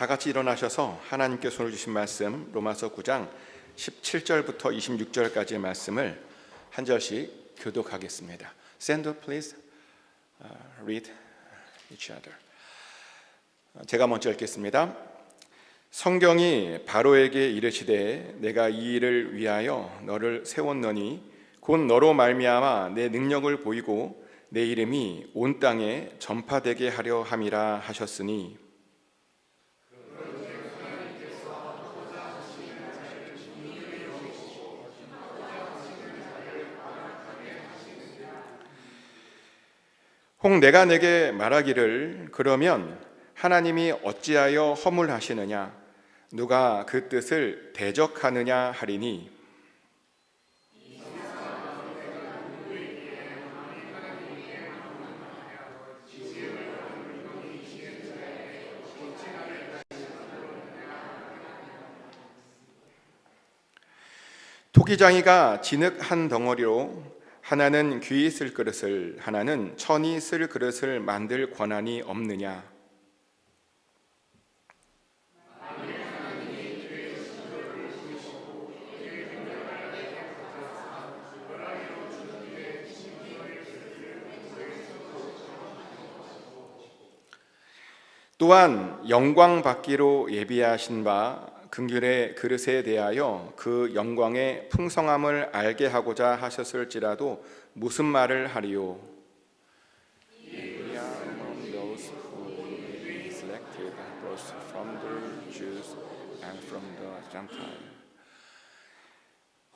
다 같이 일어나셔서 하나님께 손을 주신 말씀 로마서 9장 17절부터 26절까지의 말씀을 한 절씩 교독하겠습니다. Stand up, please. Read each other. 제가 먼저 읽겠습니다. 성경이 바로에게 이르시되 내가 이 일을 위하여 너를 세웠노니 곧 너로 말미암아 내 능력을 보이고 내 이름이 온 땅에 전파되게 하려 함이라 하셨으니 혹 내가 내게 말하기를 그러면 하나님이 어찌하여 허물하시느냐 누가 그 뜻을 대적하느냐 하리니 토기장이가 진흙 한 덩어리로 하나는 귀히 쓸 그릇을 하나는 천이 쓸 그릇을 만들 권한이 없느냐 또한 영광 받기로 예비하신 바 긍휼의 그릇에 대하여 그 영광의 풍성함을 알게 하고자 하셨을지라도 무슨 말을 하리요?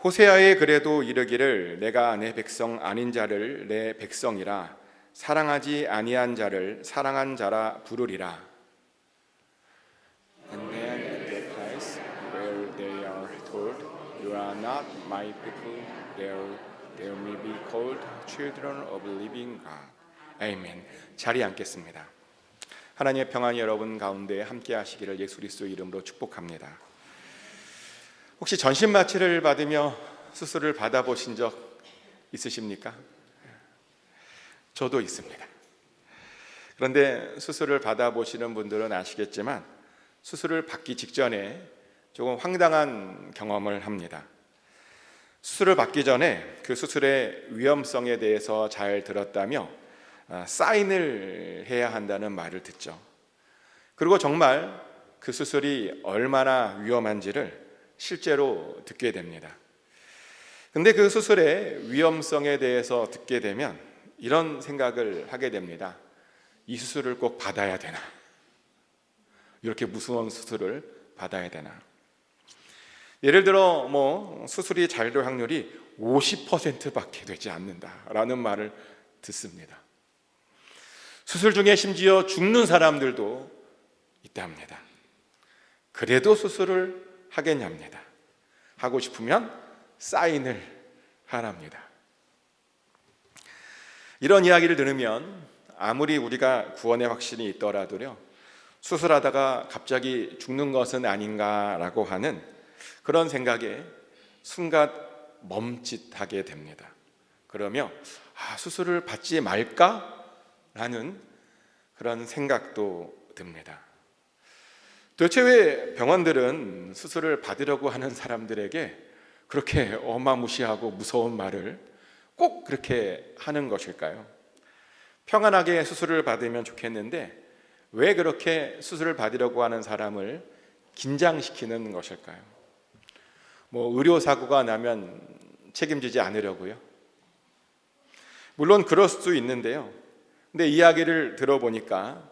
호세아의 글에도 이르기를 내가 내 백성 아닌 자를 내 백성이라 사랑하지 아니한 자를 사랑한 자라 부르리라. You are not my people, they may be called children of living God. 아멘. 자리에 앉겠습니다. 하나님의 평안이 여러분 가운데 함께 하시기를 예수 그리스도의 이름으로 축복합니다. 혹시 전신 마취를 받으며 수술을 받아보신 적 있으십니까? 저도 있습니다. 그런데 수술을 받아보시는 분들은 아시겠지만 수술을 받기 직전에 조금 황당한 경험을 합니다. 수술을 받기 전에 그 수술의 위험성에 대해서 잘 들었다며 사인을 해야 한다는 말을 듣죠. 그리고 정말 그 수술이 얼마나 위험한지를 실제로 듣게 됩니다. 근데 그 수술의 위험성에 대해서 듣게 되면 이런 생각을 하게 됩니다. 이 수술을 꼭 받아야 되나? 이렇게 무서운 수술을 받아야 되나? 예를 들어 수술이 잘 될 확률이 50%밖에 되지 않는다라는 말을 듣습니다. 수술 중에 심지어 죽는 사람들도 있답니다. 그래도 수술을 하겠냐입니다. 하고 싶으면 사인을 하랍니다. 이런 이야기를 들으면 아무리 우리가 구원의 확신이 있더라도요, 수술하다가 갑자기 죽는 것은 아닌가라고 하는 그런 생각에 순간 멈칫하게 됩니다. 그러며 수술을 받지 말까라는 그런 생각도 듭니다. 도대체 왜 병원들은 수술을 받으려고 하는 사람들에게 그렇게 어마무시하고 무서운 말을 꼭 그렇게 하는 것일까요? 평안하게 수술을 받으면 좋겠는데 왜 그렇게 수술을 받으려고 하는 사람을 긴장시키는 것일까요? 의료사고가 나면 책임지지 않으려고요? 물론 그럴 수도 있는데요. 근데 이야기를 들어보니까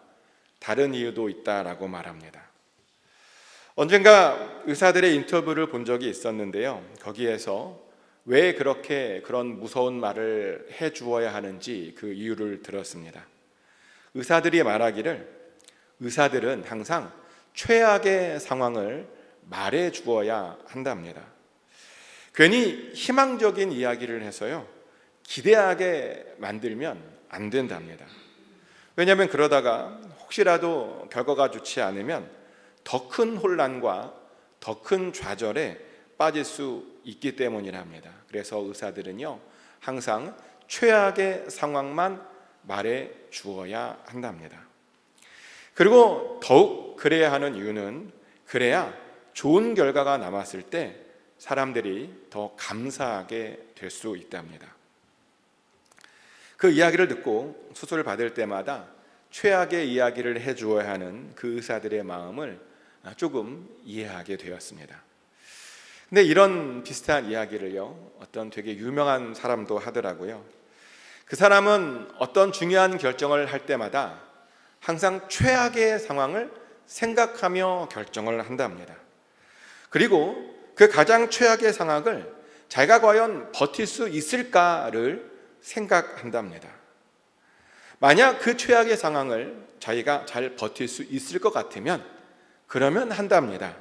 다른 이유도 있다라고 말합니다. 언젠가 의사들의 인터뷰를 본 적이 있었는데요. 거기에서 왜 그렇게 그런 무서운 말을 해주어야 하는지 그 이유를 들었습니다. 의사들이 말하기를 의사들은 항상 최악의 상황을 말해 주어야 한답니다. 괜히 희망적인 이야기를 해서요, 기대하게 만들면 안 된답니다. 왜냐하면 그러다가 혹시라도 결과가 좋지 않으면 더 큰 혼란과 더 큰 좌절에 빠질 수 있기 때문이랍니다. 그래서 의사들은요, 항상 최악의 상황만 말해 주어야 한답니다. 그리고 더욱 그래야 하는 이유는 그래야 좋은 결과가 남았을 때 사람들이 더 감사하게 될 수 있답니다. 그 이야기를 듣고 수술을 받을 때마다 최악의 이야기를 해주어야 하는 그 의사들의 마음을 조금 이해하게 되었습니다. 근데 이런 비슷한 이야기를요, 어떤 되게 유명한 사람도 하더라고요. 그 사람은 어떤 중요한 결정을 할 때마다 항상 최악의 상황을 생각하며 결정을 한답니다. 그리고 그 가장 최악의 상황을 자기가 과연 버틸 수 있을까를 생각한답니다. 만약 그 최악의 상황을 자기가 잘 버틸 수 있을 것 같으면 그러면 한답니다.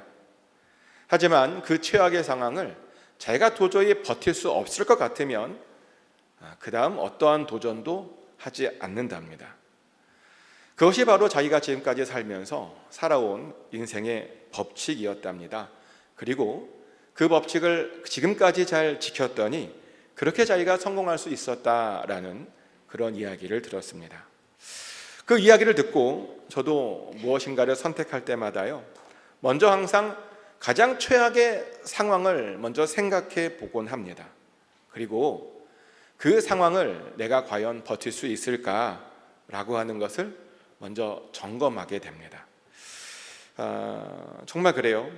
하지만 그 최악의 상황을 자기가 도저히 버틸 수 없을 것 같으면 그 다음 어떠한 도전도 하지 않는답니다. 그것이 바로 자기가 지금까지 살면서 살아온 인생의 법칙이었답니다. 그리고 그 법칙을 지금까지 잘 지켰더니 그렇게 자기가 성공할 수 있었다라는 그런 이야기를 들었습니다. 그 이야기를 듣고 저도 무엇인가를 선택할 때마다요, 먼저 항상 가장 최악의 상황을 먼저 생각해 보곤 합니다. 그리고 그 상황을 내가 과연 버틸 수 있을까라고 하는 것을 먼저 점검하게 됩니다. 정말 그래요.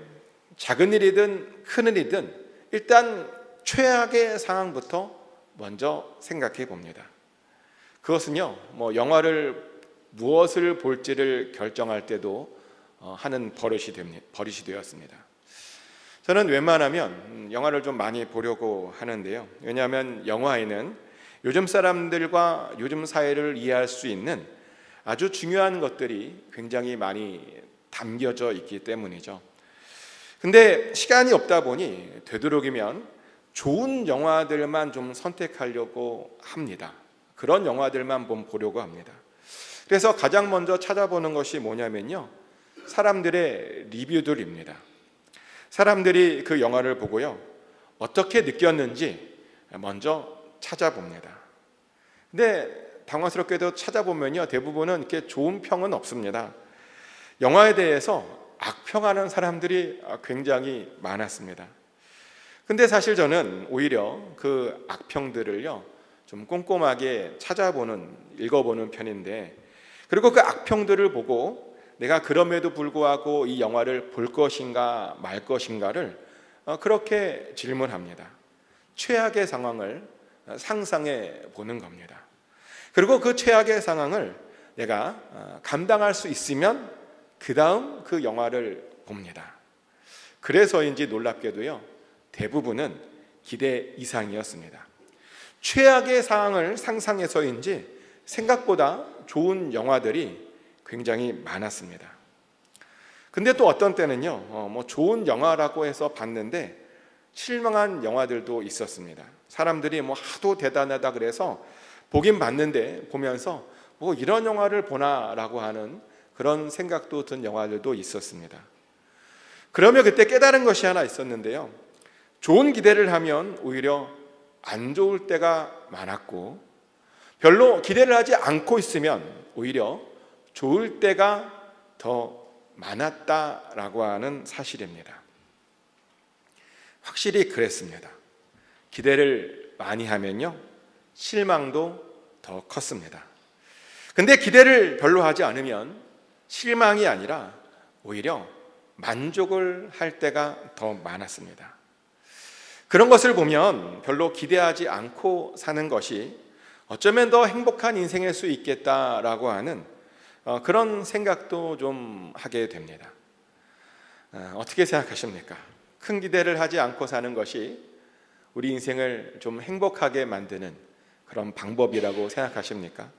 작은 일이든 큰 일이든 일단 최악의 상황부터 먼저 생각해 봅니다. 그것은요, 영화를 무엇을 볼지를 결정할 때도 하는 버릇이 되었습니다. 저는 웬만하면 영화를 좀 많이 보려고 하는데요. 왜냐하면 영화에는 요즘 사람들과 요즘 사회를 이해할 수 있는 아주 중요한 것들이 굉장히 많이 담겨져 있기 때문이죠. 근데 시간이 없다 보니 되도록이면 좋은 영화들만 좀 선택하려고 합니다. 그런 영화들만 보려고 합니다. 그래서 가장 먼저 찾아보는 것이 뭐냐면요, 사람들의 리뷰들입니다. 사람들이 그 영화를 보고요, 어떻게 느꼈는지 먼저 찾아봅니다. 근데 당황스럽게도 찾아보면요, 대부분은 이렇게 좋은 평은 없습니다. 영화에 대해서 악평하는 사람들이 굉장히 많았습니다. 근데 사실 저는 오히려 그 악평들을요, 좀 꼼꼼하게 읽어보는 편인데, 그리고 그 악평들을 보고 내가 그럼에도 불구하고 이 영화를 볼 것인가 말 것인가를 그렇게 질문합니다. 최악의 상황을 상상해 보는 겁니다. 그리고 그 최악의 상황을 내가 감당할 수 있으면 그 다음 그 영화를 봅니다. 그래서인지 놀랍게도요, 대부분은 기대 이상이었습니다. 최악의 상황을 상상해서인지 생각보다 좋은 영화들이 굉장히 많았습니다. 근데 또 어떤 때는요, 좋은 영화라고 해서 봤는데 실망한 영화들도 있었습니다. 사람들이 하도 대단하다 그래서 보긴 봤는데 보면서 이런 영화를 보나라고 하는 그런 생각도 든 영화들도 있었습니다. 그러면 그때 깨달은 것이 하나 있었는데요, 좋은 기대를 하면 오히려 안 좋을 때가 많았고, 별로 기대를 하지 않고 있으면 오히려 좋을 때가 더 많았다라고 하는 사실입니다. 확실히 그랬습니다. 기대를 많이 하면요, 실망도 더 컸습니다. 근데 기대를 별로 하지 않으면 실망이 아니라 오히려 만족을 할 때가 더 많았습니다. 그런 것을 보면 별로 기대하지 않고 사는 것이 어쩌면 더 행복한 인생일 수 있겠다라고 하는 그런 생각도 좀 하게 됩니다. 어떻게 생각하십니까? 큰 기대를 하지 않고 사는 것이 우리 인생을 좀 행복하게 만드는 그런 방법이라고 생각하십니까?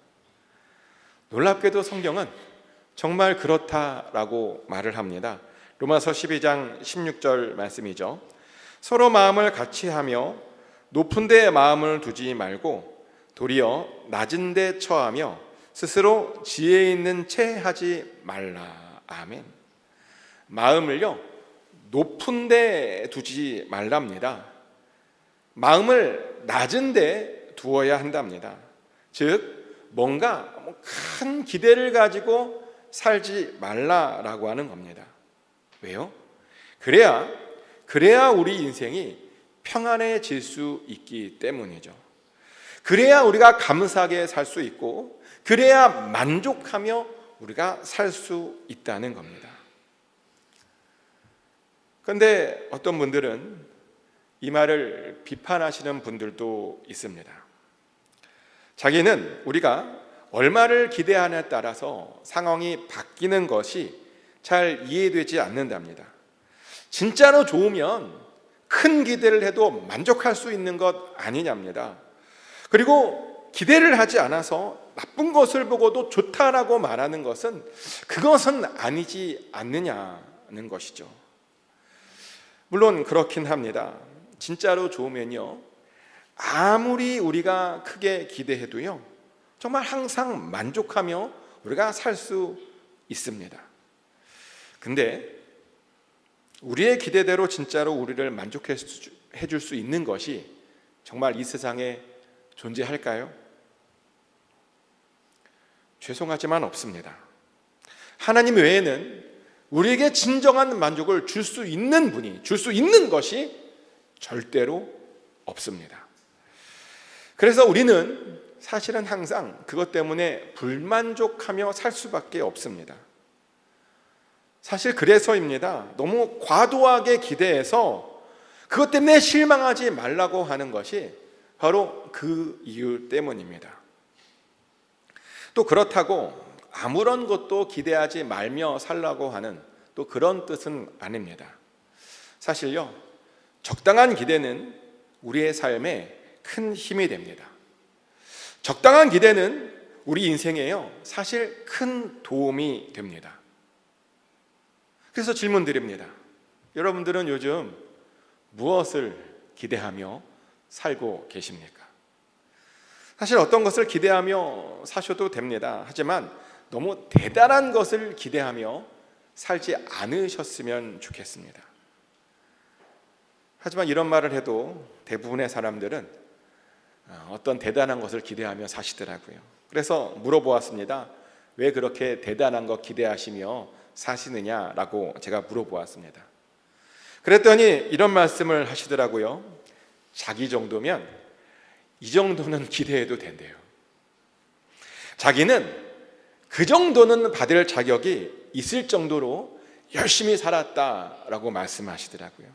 놀랍게도 성경은 정말 그렇다라고 말을 합니다. 로마서 12장 16절 말씀이죠. 서로 마음을 같이 하며 높은 데 마음을 두지 말고 도리어 낮은 데 처하며 스스로 지혜 있는 채 하지 말라. 아멘. 마음을요, 높은 데 두지 말랍니다. 마음을 낮은 데 두어야 한답니다. 즉 뭔가 큰 기대를 가지고 살지 말라라고 하는 겁니다. 왜요? 그래야 우리 인생이 평안해질 수 있기 때문이죠. 그래야 우리가 감사하게 살 수 있고, 그래야 만족하며 우리가 살 수 있다는 겁니다. 그런데 어떤 분들은 이 말을 비판하시는 분들도 있습니다. 자기는 우리가 얼마를 기대하냐에 따라서 상황이 바뀌는 것이 잘 이해되지 않는답니다. 진짜로 좋으면 큰 기대를 해도 만족할 수 있는 것 아니냐입니다. 그리고 기대를 하지 않아서 나쁜 것을 보고도 좋다라고 말하는 것은 그것은 아니지 않느냐는 것이죠. 물론 그렇긴 합니다. 진짜로 좋으면요, 아무리 우리가 크게 기대해도요, 정말 항상 만족하며 우리가 살 수 있습니다. 근데 우리의 기대대로 진짜로 우리를 만족해 줄 수 있는 것이 정말 이 세상에 존재할까요? 죄송하지만 없습니다. 하나님 외에는 우리에게 진정한 만족을 줄 수 있는 분이, 줄 수 있는 것이 절대로 없습니다. 그래서 우리는 사실은 항상 그것 때문에 불만족하며 살 수밖에 없습니다. 사실 그래서입니다. 너무 과도하게 기대해서 그것 때문에 실망하지 말라고 하는 것이 바로 그 이유 때문입니다. 또 그렇다고 아무런 것도 기대하지 말며 살라고 하는 또 그런 뜻은 아닙니다. 사실요, 적당한 기대는 우리의 삶에 큰 힘이 됩니다. 적당한 기대는 우리 인생에요, 사실 큰 도움이 됩니다. 그래서 질문 드립니다. 여러분들은 요즘 무엇을 기대하며 살고 계십니까? 사실 어떤 것을 기대하며 사셔도 됩니다. 하지만 너무 대단한 것을 기대하며 살지 않으셨으면 좋겠습니다. 하지만 이런 말을 해도 대부분의 사람들은 어떤 대단한 것을 기대하며 사시더라고요. 그래서 물어보았습니다. 왜 그렇게 대단한 것 기대하시며 사시느냐라고 제가 물어보았습니다. 그랬더니 이런 말씀을 하시더라고요. 자기 정도면 이 정도는 기대해도 된대요. 자기는 그 정도는 받을 자격이 있을 정도로 열심히 살았다라고 말씀하시더라고요.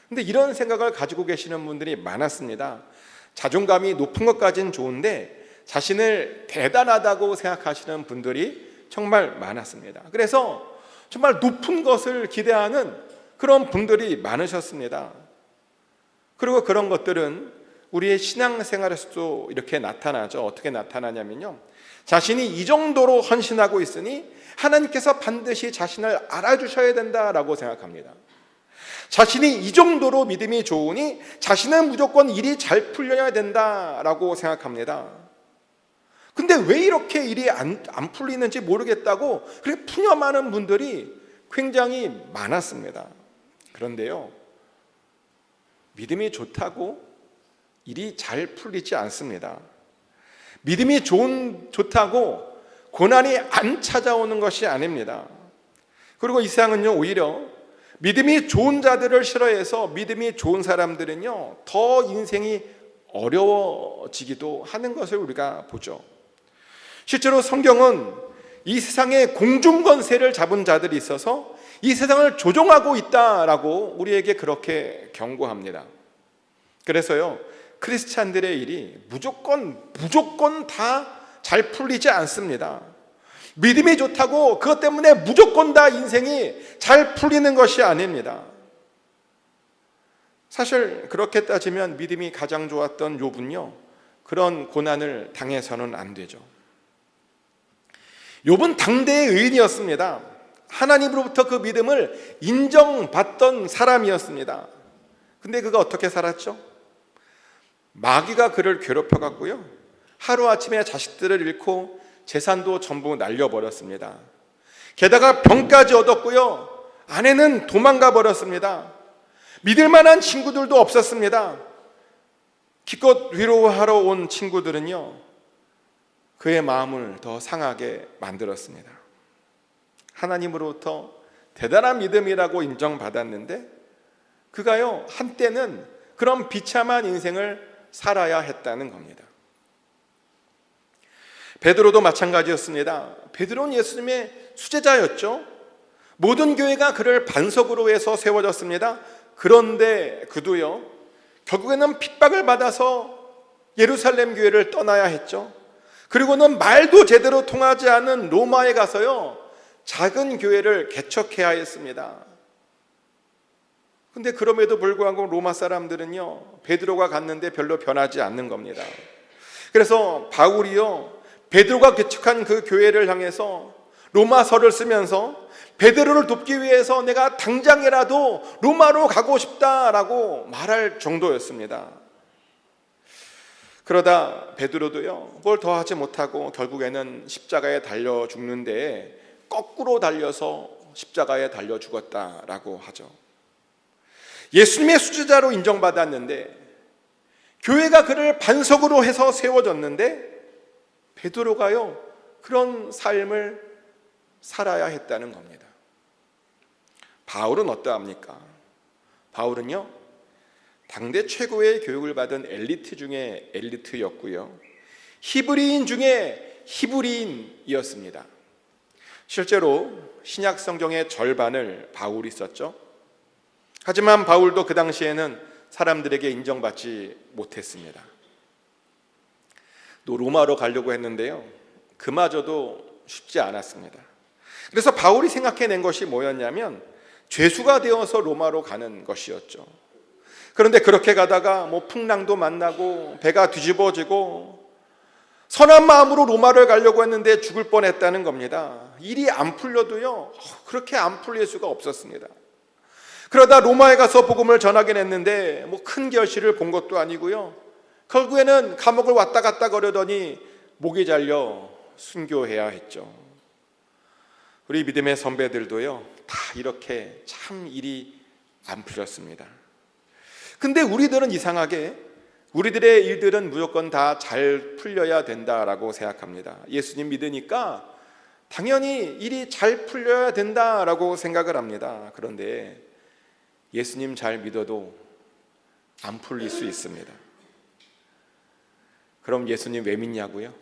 근데 이런 생각을 가지고 계시는 분들이 많았습니다. 자존감이 높은 것까지는 좋은데 자신을 대단하다고 생각하시는 분들이 정말 많았습니다. 그래서 정말 높은 것을 기대하는 그런 분들이 많으셨습니다. 그리고 그런 것들은 우리의 신앙생활에서도 이렇게 나타나죠. 어떻게 나타나냐면요, 자신이 이 정도로 헌신하고 있으니 하나님께서 반드시 자신을 알아주셔야 된다라고 생각합니다. 자신이 이 정도로 믿음이 좋으니 자신은 무조건 일이 잘 풀려야 된다라고 생각합니다. 근데 왜 이렇게 일이 안 풀리는지 모르겠다고 그렇게 푸념하는 분들이 굉장히 많았습니다. 그런데요, 믿음이 좋다고 일이 잘 풀리지 않습니다. 믿음이 좋다고 고난이 안 찾아오는 것이 아닙니다. 그리고 이 세상은요, 오히려 믿음이 좋은 자들을 싫어해서 믿음이 좋은 사람들은요, 더 인생이 어려워지기도 하는 것을 우리가 보죠. 실제로 성경은 이 세상에 공중권세를 잡은 자들이 있어서 이 세상을 조종하고 있다라고 우리에게 그렇게 경고합니다. 그래서요, 크리스찬들의 일이 무조건 다 잘 풀리지 않습니다. 믿음이 좋다고 그것 때문에 무조건 다 인생이 잘 풀리는 것이 아닙니다. 사실 그렇게 따지면 믿음이 가장 좋았던 욥은요, 그런 고난을 당해서는 안 되죠. 욥은 당대의 의인이었습니다. 하나님으로부터 그 믿음을 인정받던 사람이었습니다. 근데 그가 어떻게 살았죠? 마귀가 그를 괴롭혀갔고요, 하루아침에 자식들을 잃고 재산도 전부 날려버렸습니다. 게다가 병까지 얻었고요, 아내는 도망가 버렸습니다. 믿을 만한 친구들도 없었습니다. 기껏 위로하러 온 친구들은요, 그의 마음을 더 상하게 만들었습니다. 하나님으로부터 대단한 믿음이라고 인정받았는데 그가요 한때는 그런 비참한 인생을 살아야 했다는 겁니다. 베드로도 마찬가지였습니다. 베드로는 예수님의 수제자였죠. 모든 교회가 그를 반석으로 해서 세워졌습니다. 그런데 그도요 결국에는 핍박을 받아서 예루살렘 교회를 떠나야 했죠. 그리고는 말도 제대로 통하지 않은 로마에 가서요 작은 교회를 개척해야 했습니다. 근데 그럼에도 불구하고 로마 사람들은요 베드로가 갔는데 별로 변하지 않는 겁니다. 그래서 바울이요 베드로가 개척한 그 교회를 향해서 로마서를 쓰면서 베드로를 돕기 위해서 내가 당장이라도 로마로 가고 싶다라고 말할 정도였습니다. 그러다 베드로도요 뭘 더 하지 못하고 결국에는 십자가에 달려 죽는데 거꾸로 달려서 십자가에 달려 죽었다라고 하죠. 예수님의 수제자로 인정받았는데 교회가 그를 반석으로 해서 세워졌는데 베드로가요 그런 삶을 살아야 했다는 겁니다. 바울은 어떠합니까? 바울은요 당대 최고의 교육을 받은 엘리트 중에 엘리트였고요 히브리인 중에 히브리인이었습니다. 실제로 신약 성경의 절반을 바울이 썼죠. 하지만 바울도 그 당시에는 사람들에게 인정받지 못했습니다. 또 로마로 가려고 했는데요 그마저도 쉽지 않았습니다. 그래서 바울이 생각해낸 것이 뭐였냐면 죄수가 되어서 로마로 가는 것이었죠. 그런데 그렇게 가다가 풍랑도 만나고 배가 뒤집어지고 선한 마음으로 로마를 가려고 했는데 죽을 뻔했다는 겁니다. 일이 안 풀려도요 그렇게 안 풀릴 수가 없었습니다. 그러다 로마에 가서 복음을 전하긴 했는데 큰 결실을 본 것도 아니고요 결국에는 감옥을 왔다 갔다 거려더니 목이 잘려 순교해야 했죠. 우리 믿음의 선배들도요 다 이렇게 참 일이 안 풀렸습니다. 근데 우리들은 이상하게 우리들의 일들은 무조건 다 잘 풀려야 된다라고 생각합니다. 예수님 믿으니까 당연히 일이 잘 풀려야 된다라고 생각을 합니다. 그런데 예수님 잘 믿어도 안 풀릴 수 있습니다. 그럼 예수님 왜 믿냐고요?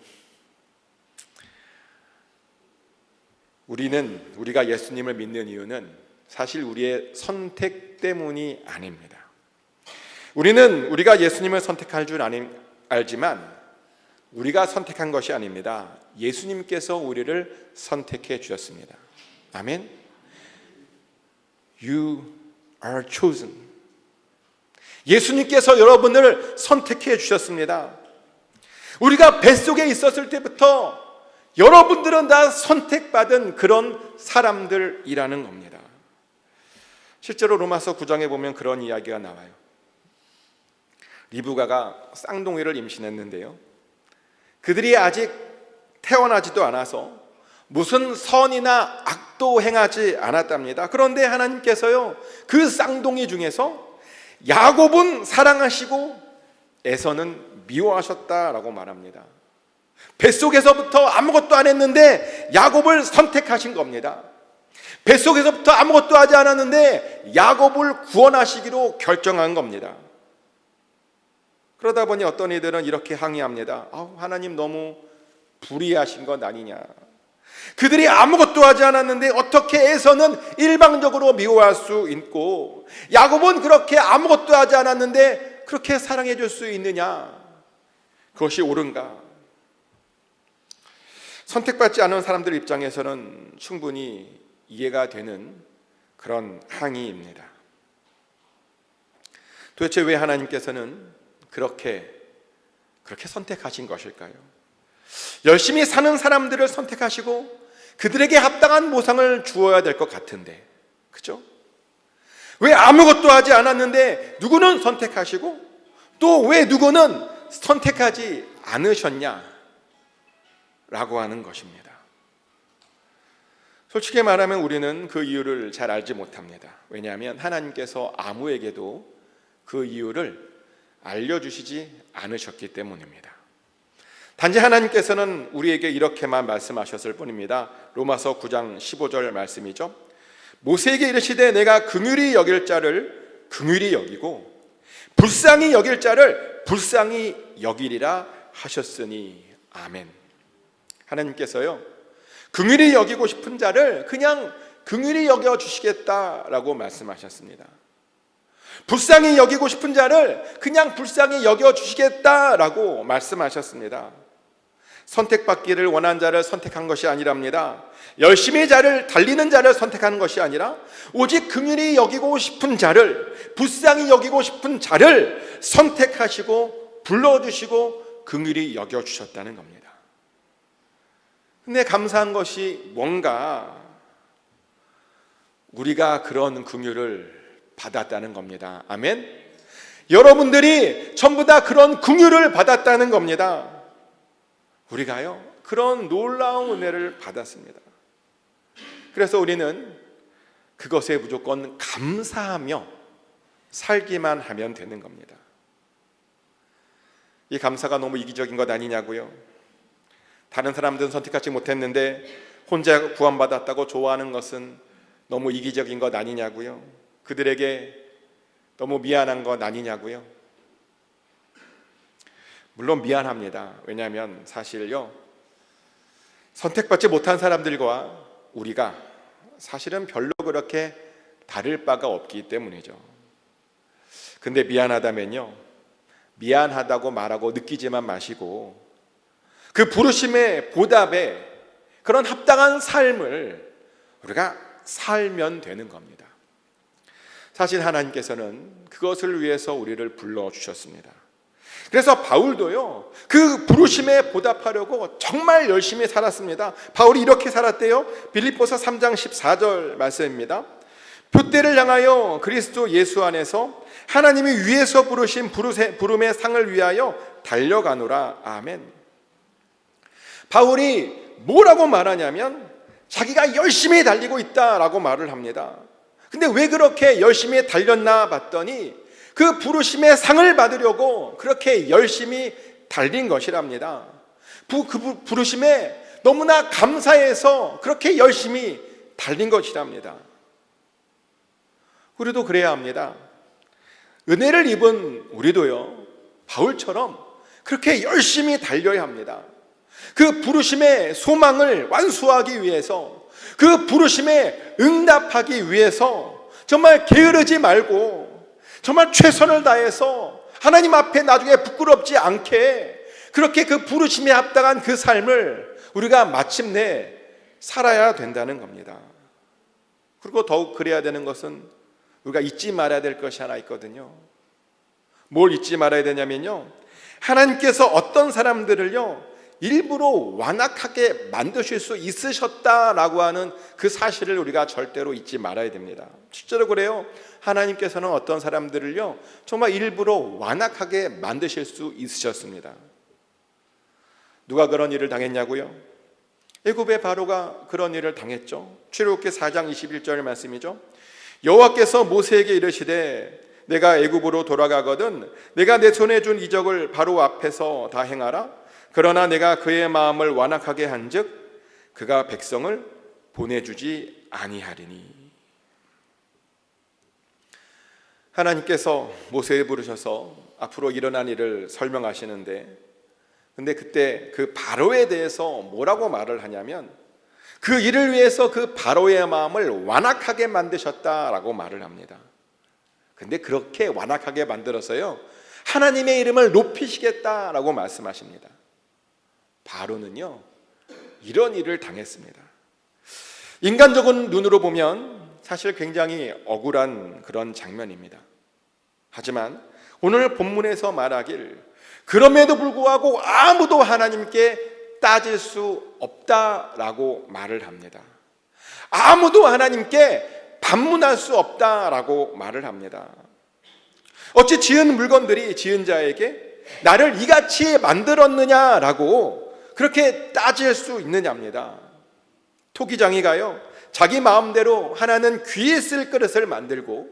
우리가 예수님을 믿는 이유는 사실 우리의 선택 때문이 아닙니다. 우리가 예수님을 선택할 줄 알지만 우리가 선택한 것이 아닙니다. 예수님께서 우리를 선택해 주셨습니다. 아멘. You are chosen. 예수님께서 여러분을 선택해 주셨습니다. 우리가 뱃속에 있었을 때부터 여러분들은 다 선택받은 그런 사람들이라는 겁니다. 실제로 로마서 9장에 보면 그런 이야기가 나와요. 리브가가 쌍둥이를 임신했는데요 그들이 아직 태어나지도 않아서 무슨 선이나 악도 행하지 않았답니다. 그런데 하나님께서요 그 쌍둥이 중에서 야곱은 사랑하시고 에서는 미워하셨다라고 말합니다. 뱃속에서부터 아무것도 안 했는데 야곱을 선택하신 겁니다. 뱃속에서부터 아무것도 하지 않았는데 야곱을 구원하시기로 결정한 겁니다. 그러다 보니 어떤 이들은 이렇게 항의합니다. 하나님 너무 불의하신 것 아니냐. 그들이 아무것도 하지 않았는데 어떻게 에서는 일방적으로 미워할 수 있고 야곱은 그렇게 아무것도 하지 않았는데 그렇게 사랑해 줄 수 있느냐. 그것이 옳은가. 선택받지 않은 사람들 입장에서는 충분히 이해가 되는 그런 항의입니다. 도대체 왜 하나님께서는 그렇게 선택하신 것일까요? 열심히 사는 사람들을 선택하시고 그들에게 합당한 보상을 주어야 될 것 같은데, 그죠? 왜 아무것도 하지 않았는데 누구는 선택하시고 또 왜 누구는 선택하지 않으셨냐? 라고 하는 것입니다. 솔직히 말하면 우리는 그 이유를 잘 알지 못합니다. 왜냐하면 하나님께서 아무에게도 그 이유를 알려주시지 않으셨기 때문입니다. 단지 하나님께서는 우리에게 이렇게만 말씀하셨을 뿐입니다. 로마서 9장 15절 말씀이죠. 모세에게 이르시되 내가 긍휼히 여길 자를 긍휼히 여기고 불쌍히 여길 자를 불쌍히 여기리라 하셨으니 아멘. 하나님께서요, 긍휼히 여기고 싶은 자를 그냥 긍휼히 여겨 주시겠다라고 말씀하셨습니다. 불쌍히 여기고 싶은 자를 그냥 불쌍히 여겨 주시겠다라고 말씀하셨습니다. 선택받기를 원한 자를 선택한 것이 아니랍니다. 열심히 자를 달리는 자를 선택하는 것이 아니라 오직 긍휼히 여기고 싶은 자를, 불쌍히 여기고 싶은 자를 선택하시고 불러주시고 긍휼히 여겨주셨다는 겁니다. 근데 감사한 것이 뭔가 우리가 그런 긍휼을 받았다는 겁니다. 아멘. 여러분들이 전부 다 그런 긍휼을 받았다는 겁니다. 우리가요, 그런 놀라운 은혜를 받았습니다. 그래서 우리는 그것에 무조건 감사하며 살기만 하면 되는 겁니다. 이 감사가 너무 이기적인 것 아니냐고요? 다른 사람들은 선택하지 못했는데 혼자 구원받았다고 좋아하는 것은 너무 이기적인 것 아니냐고요? 그들에게 너무 미안한 것 아니냐고요? 물론 미안합니다. 왜냐하면 사실요, 선택받지 못한 사람들과 우리가 사실은 별로 그렇게 다를 바가 없기 때문이죠. 근데 미안하다면요, 미안하다고 말하고 느끼지만 마시고 그 부르심의 보답에 그런 합당한 삶을 우리가 살면 되는 겁니다. 사실 하나님께서는 그것을 위해서 우리를 불러주셨습니다. 그래서 바울도요, 그 부르심에 보답하려고 정말 열심히 살았습니다. 바울이 이렇게 살았대요. 빌립보서 3장 14절 말씀입니다. 표대를 향하여 그리스도 예수 안에서 하나님이 위에서 부르신 부름의 상을 위하여 달려가노라. 아멘. 바울이 뭐라고 말하냐면 자기가 열심히 달리고 있다라고 말을 합니다. 근데 왜 그렇게 열심히 달렸나 봤더니 그 부르심의 상을 받으려고 그렇게 열심히 달린 것이랍니다. 그 부르심에 너무나 감사해서 그렇게 열심히 달린 것이랍니다. 우리도 그래야 합니다. 은혜를 입은 우리도요, 바울처럼 그렇게 열심히 달려야 합니다. 그 부르심의 소망을 완수하기 위해서, 그 부르심에 응답하기 위해서 정말 게으르지 말고 정말 최선을 다해서 하나님 앞에 나중에 부끄럽지 않게 그렇게 그 부르심에 합당한 그 삶을 우리가 마침내 살아야 된다는 겁니다. 그리고 더욱 그래야 되는 것은 우리가 잊지 말아야 될 것이 하나 있거든요. 뭘 잊지 말아야 되냐면요, 하나님께서 어떤 사람들을요 일부러 완악하게 만드실 수 있으셨다라고 하는 그 사실을 우리가 절대로 잊지 말아야 됩니다. 실제로 그래요. 하나님께서는 어떤 사람들을요 정말 일부러 완악하게 만드실 수 있으셨습니다. 누가 그런 일을 당했냐고요? 애굽의 바로가 그런 일을 당했죠. 출애굽기 4장 21절 말씀이죠. 여호와께서 모세에게 이르시되 내가 애굽으로 돌아가거든 내가 내 손에 준 이적을 바로 앞에서 다 행하라. 그러나 내가 그의 마음을 완악하게 한즉 그가 백성을 보내주지 아니하리니. 하나님께서 모세를 부르셔서 앞으로 일어난 일을 설명하시는데, 근데 그때 그 바로에 대해서 뭐라고 말을 하냐면 그 일을 위해서 그 바로의 마음을 완악하게 만드셨다라고 말을 합니다. 근데 그렇게 완악하게 만들어서요 하나님의 이름을 높이시겠다라고 말씀하십니다. 바로는요 이런 일을 당했습니다. 인간적인 눈으로 보면 사실 굉장히 억울한 그런 장면입니다. 하지만 오늘 본문에서 말하길 그럼에도 불구하고 아무도 하나님께 따질 수 없다라고 말을 합니다. 아무도 하나님께 반문할 수 없다라고 말을 합니다. 어찌 지은 물건들이 지은 자에게 나를 이같이 만들었느냐라고 그렇게 따질 수 있느냐입니다. 토기장이가요 자기 마음대로 하나는 귀에 쓸 그릇을 만들고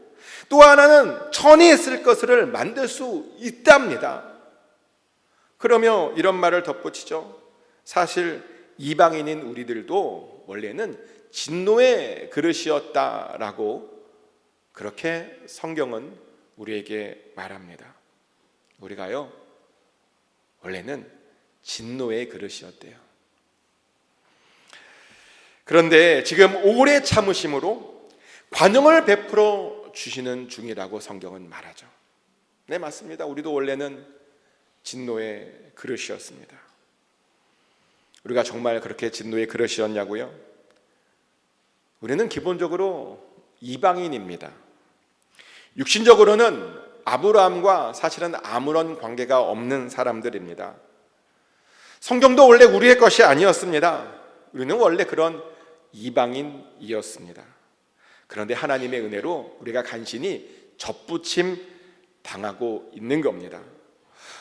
또 하나는 천에 쓸 것을 만들 수 있답니다. 그러며 이런 말을 덧붙이죠. 사실 이방인인 우리들도 원래는 진노의 그릇이었다라고 그렇게 성경은 우리에게 말합니다. 우리가요, 원래는 진노의 그릇이었대요. 그런데 지금 오래 참으심으로 관용을 베풀어 주시는 중이라고 성경은 말하죠. 네, 맞습니다. 우리도 원래는 진노의 그릇이었습니다. 우리가 정말 그렇게 진노의 그릇이었냐고요? 우리는 기본적으로 이방인입니다. 육신적으로는 아브라함과 사실은 아무런 관계가 없는 사람들입니다. 성경도 원래 우리의 것이 아니었습니다. 우리는 원래 그런 이방인이었습니다. 그런데 하나님의 은혜로 우리가 간신히 접붙임 당하고 있는 겁니다.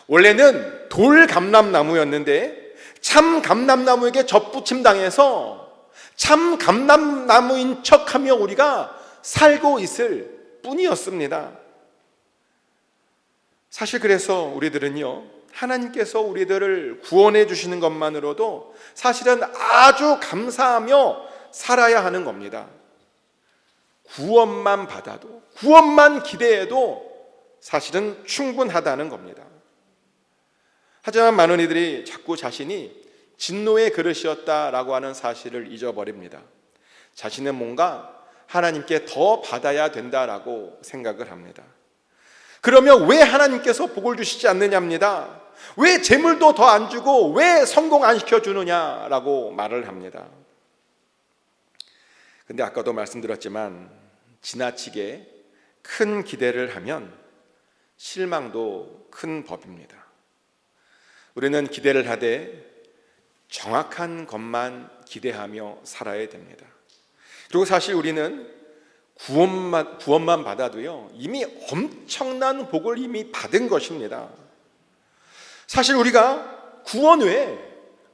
원래는 돌 감람나무였는데 참 감람나무에게 접붙임 당해서 참 감람나무인 척하며 우리가 살고 있을 뿐이었습니다. 사실 그래서 우리들은요, 하나님께서 우리들을 구원해 주시는 것만으로도 사실은 아주 감사하며 살아야 하는 겁니다. 구원만 받아도, 구원만 기대해도 사실은 충분하다는 겁니다. 하지만 많은 이들이 자꾸 자신이 진노의 그릇이었다라고 하는 사실을 잊어버립니다. 자신은 뭔가 하나님께 더 받아야 된다라고 생각을 합니다. 그러면 왜 하나님께서 복을 주시지 않느냐입니다. 왜 재물도 더 안 주고 왜 성공 안 시켜주느냐라고 말을 합니다. 근데 아까도 말씀드렸지만 지나치게 큰 기대를 하면 실망도 큰 법입니다. 우리는 기대를 하되 정확한 것만 기대하며 살아야 됩니다. 그리고 사실 우리는 구원만 받아도요, 이미 엄청난 복을 이미 받은 것입니다. 사실 우리가 구원 외에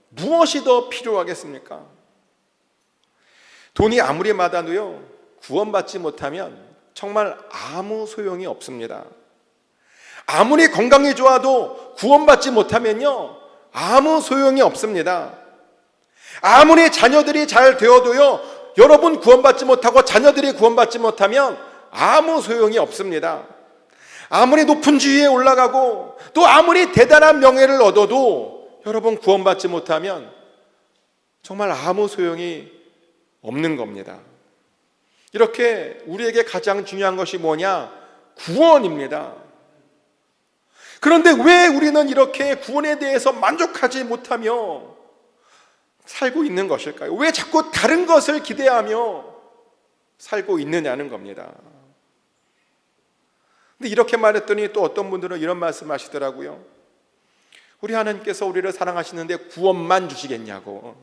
무엇이 더 필요하겠습니까? 돈이 아무리 많아도요, 구원받지 못하면 정말 아무 소용이 없습니다. 아무리 건강이 좋아도 구원받지 못하면요, 아무 소용이 없습니다. 아무리 자녀들이 잘 되어도요, 여러분 구원받지 못하고 자녀들이 구원받지 못하면 아무 소용이 없습니다. 아무리 높은 지위에 올라가고 또 아무리 대단한 명예를 얻어도 여러분 구원받지 못하면 정말 아무 소용이 없는 겁니다. 이렇게 우리에게 가장 중요한 것이 뭐냐? 구원입니다. 그런데 왜 우리는 이렇게 구원에 대해서 만족하지 못하며 살고 있는 것일까요? 왜 자꾸 다른 것을 기대하며 살고 있느냐는 겁니다. 근데 이렇게 말했더니 또 어떤 분들은 이런 말씀 하시더라고요. 우리 하나님께서 우리를 사랑하시는데 구원만 주시겠냐고,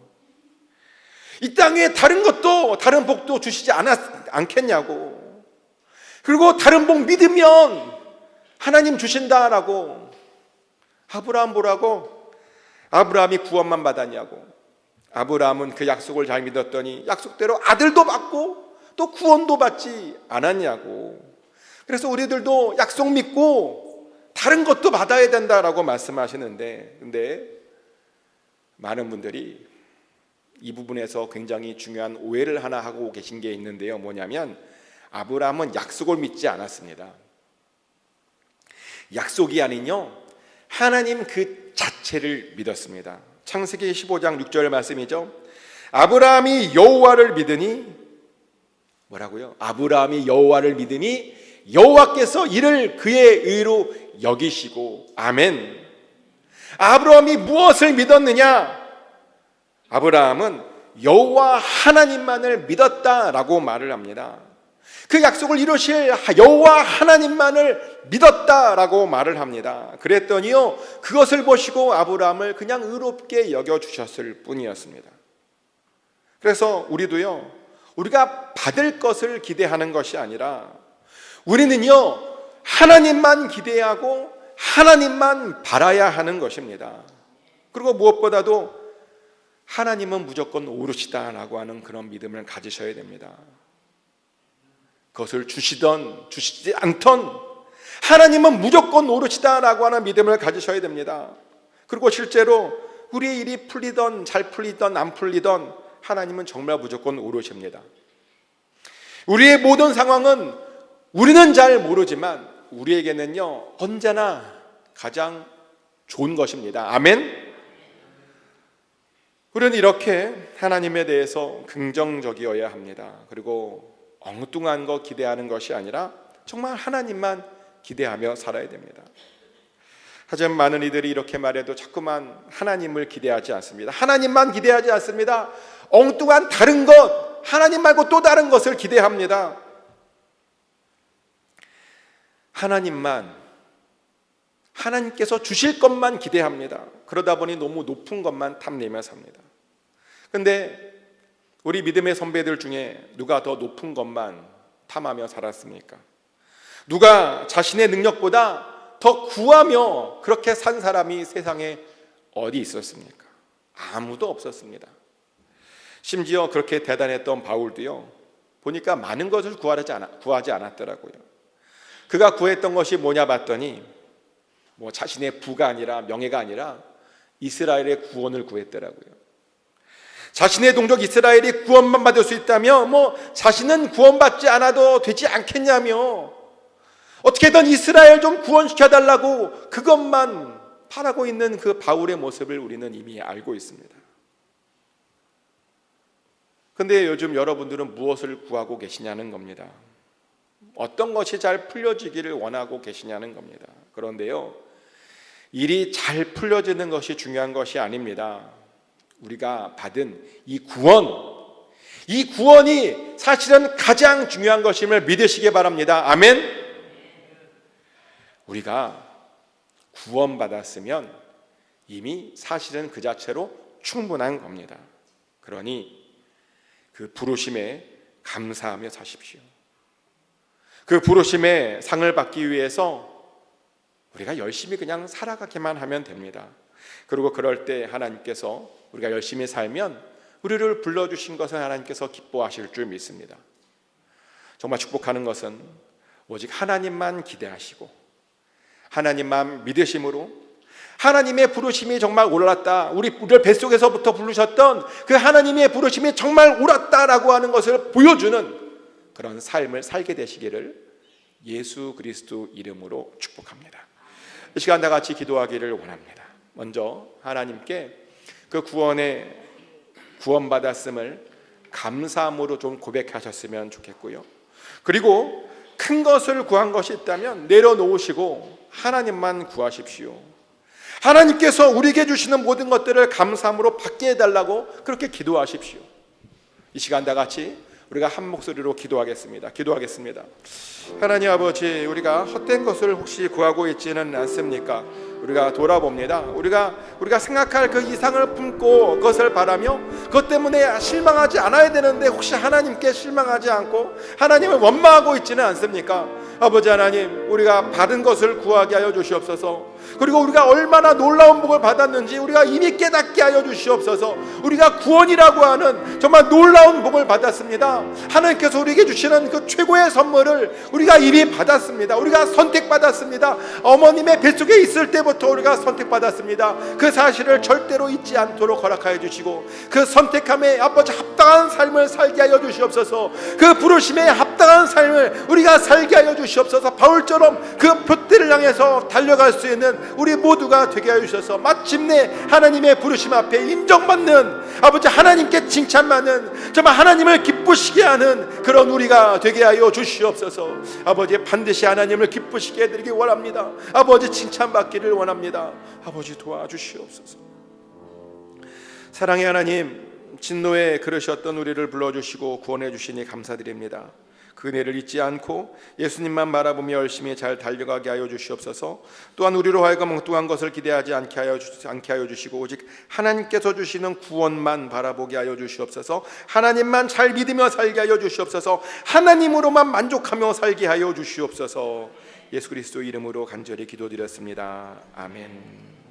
이 땅에 다른 것도 다른 복도 주시지 않겠냐고, 그리고 다른 복 믿으면 하나님 주신다라고. 아브라함 보라고, 아브라함이 구원만 받았냐고. 아브라함은 그 약속을 잘 믿었더니 약속대로 아들도 받고 또 구원도 받지 않았냐고. 그래서 우리들도 약속 믿고 다른 것도 받아야 된다라고 말씀하시는데, 근데 많은 분들이 이 부분에서 굉장히 중요한 오해를 하나 하고 계신 게 있는데요. 뭐냐면 아브라함은 약속을 믿지 않았습니다. 약속이 아니요, 하나님 그 자체를 믿었습니다. 창세기 15장 6절 말씀이죠. 아브라함이 여호와를 믿으니, 뭐라고요? 아브라함이 여호와를 믿으니 여호와께서 이를 그의 의로 여기시고. 아멘. 아브라함이 무엇을 믿었느냐? 아브라함은 여호와 하나님만을 믿었다라고 말을 합니다. 그 약속을 이루실 여호와 하나님만을 믿었다라고 말을 합니다. 그랬더니요, 그것을 보시고 아브라함을 그냥 의롭게 여겨주셨을 뿐이었습니다. 그래서 우리도요, 우리가 받을 것을 기대하는 것이 아니라 우리는요, 하나님만 기대하고 하나님만 바라야 하는 것입니다. 그리고 무엇보다도 하나님은 무조건 오르시다라고 하는 그런 믿음을 가지셔야 됩니다. 그것을 주시던 주시지 않던 하나님은 무조건 오르시다라고 하는 믿음을 가지셔야 됩니다. 그리고 실제로 우리의 일이 풀리던 잘 풀리던 안 풀리던 하나님은 정말 무조건 오르십니다. 우리의 모든 상황은 우리는 잘 모르지만 우리에게는요 언제나 가장 좋은 것입니다. 아멘. 우리는 이렇게 하나님에 대해서 긍정적이어야 합니다. 그리고 엉뚱한 거 기대하는 것이 아니라 정말 하나님만 기대하며 살아야 됩니다. 하지만 많은 이들이 이렇게 말해도 자꾸만 하나님을 기대하지 않습니다. 하나님만 기대하지 않습니다. 엉뚱한 다른 것, 하나님 말고 또 다른 것을 기대합니다. 하나님만, 하나님께서 주실 것만 기대합니다. 그러다 보니 너무 높은 것만 탐내며 삽니다. 근데 우리 믿음의 선배들 중에 누가 더 높은 것만 탐하며 살았습니까? 누가 자신의 능력보다 더 구하며 그렇게 산 사람이 세상에 어디 있었습니까? 아무도 없었습니다. 심지어 그렇게 대단했던 바울도요, 보니까 많은 것을 구하지 않았더라고요. 그가 구했던 것이 뭐냐 봤더니 자신의 부가 아니라 명예가 아니라 이스라엘의 구원을 구했더라고요. 자신의 동족 이스라엘이 구원만 받을 수 있다며 자신은 구원받지 않아도 되지 않겠냐며 어떻게든 이스라엘 좀 구원시켜달라고 그것만 바라고 있는 그 바울의 모습을 우리는 이미 알고 있습니다. 근데 요즘 여러분들은 무엇을 구하고 계시냐는 겁니다. 어떤 것이 잘 풀려지기를 원하고 계시냐는 겁니다. 그런데요, 일이 잘 풀려지는 것이 중요한 것이 아닙니다. 우리가 받은 이 구원이 사실은 가장 중요한 것임을 믿으시기 바랍니다. 아멘. 우리가 구원받았으면 이미 사실은 그 자체로 충분한 겁니다. 그러니 그 부르심에 감사하며 사십시오. 그 부르심의 상을 받기 위해서 우리가 열심히 그냥 살아가기만 하면 됩니다. 그리고 그럴 때 하나님께서 우리가 열심히 살면 우리를 불러주신 것은 하나님께서 기뻐하실 줄 믿습니다. 정말 축복하는 것은 오직 하나님만 기대하시고 하나님만 믿으심으로 하나님의 부르심이 정말 옳았다, 우리를 뱃속에서부터 부르셨던 그 하나님의 부르심이 정말 옳았다라고 하는 것을 보여주는 그런 삶을 살게 되시기를 예수 그리스도 이름으로 축복합니다. 이 시간 다 같이 기도하기를 원합니다. 먼저 하나님께 그 구원받았음을 감사함으로 좀 고백하셨으면 좋겠고요. 그리고 큰 것을 구한 것이 있다면 내려놓으시고 하나님만 구하십시오. 하나님께서 우리에게 주시는 모든 것들을 감사함으로 받게 해달라고 그렇게 기도하십시오. 이 시간 다 같이 우리가 한 목소리로 기도하겠습니다. 하나님 아버지, 우리가 헛된 것을 혹시 구하고 있지는 않습니까? 우리가 돌아봅니다. 우리가 생각할 그 이상을 품고 그것을 바라며 그것 때문에 실망하지 않아야 되는데 혹시 하나님께 실망하지 않고 하나님을 원망하고 있지는 않습니까? 아버지 하나님, 우리가 받은 것을 구하게 하여 주시옵소서. 그리고 우리가 얼마나 놀라운 복을 받았는지 우리가 이미 깨닫게 하여 주시옵소서. 우리가 구원이라고 하는 정말 놀라운 복을 받았습니다. 하나님께서 우리에게 주시는 그 최고의 선물을 우리가 이미 받았습니다. 우리가 선택받았습니다. 어머님의 뱃속에 있을 때부터 우리가 선택받았습니다. 그 사실을 절대로 잊지 않도록 허락하여 주시고 그 선택함에 아버지 합당한 삶을 살게 하여 주시옵소서. 그 부르심에 합당한 삶을 우리가 살게 하여 주시옵소서. 바울처럼 그 표대를 향해서 달려갈 수 있는 우리 모두가 되게 하여 주셔서 마침내 하나님의 부르심 앞에 인정받는 아버지, 하나님께 칭찬받는, 정말 하나님을 기쁘시게 하는 그런 우리가 되게 하여 주시옵소서. 아버지, 반드시 하나님을 기쁘시게 해드리기 원합니다. 아버지, 칭찬받기를 원합니다. 아버지, 도와주시옵소서. 사랑의 하나님, 진노에 그러셨던 우리를 불러주시고 구원해 주시니 감사드립니다. 그 은혜를 잊지 않고 예수님만 바라보며 열심히 잘 달려가게 하여 주시옵소서. 또한 우리로 하여금 엉뚱한 것을 기대하지 않게 하여 주시고 오직 하나님께서 주시는 구원만 바라보게 하여 주시옵소서. 하나님만 잘 믿으며 살게 하여 주시옵소서. 하나님으로만 만족하며 살게 하여 주시옵소서. 예수 그리스도 이름으로 간절히 기도드렸습니다. 아멘.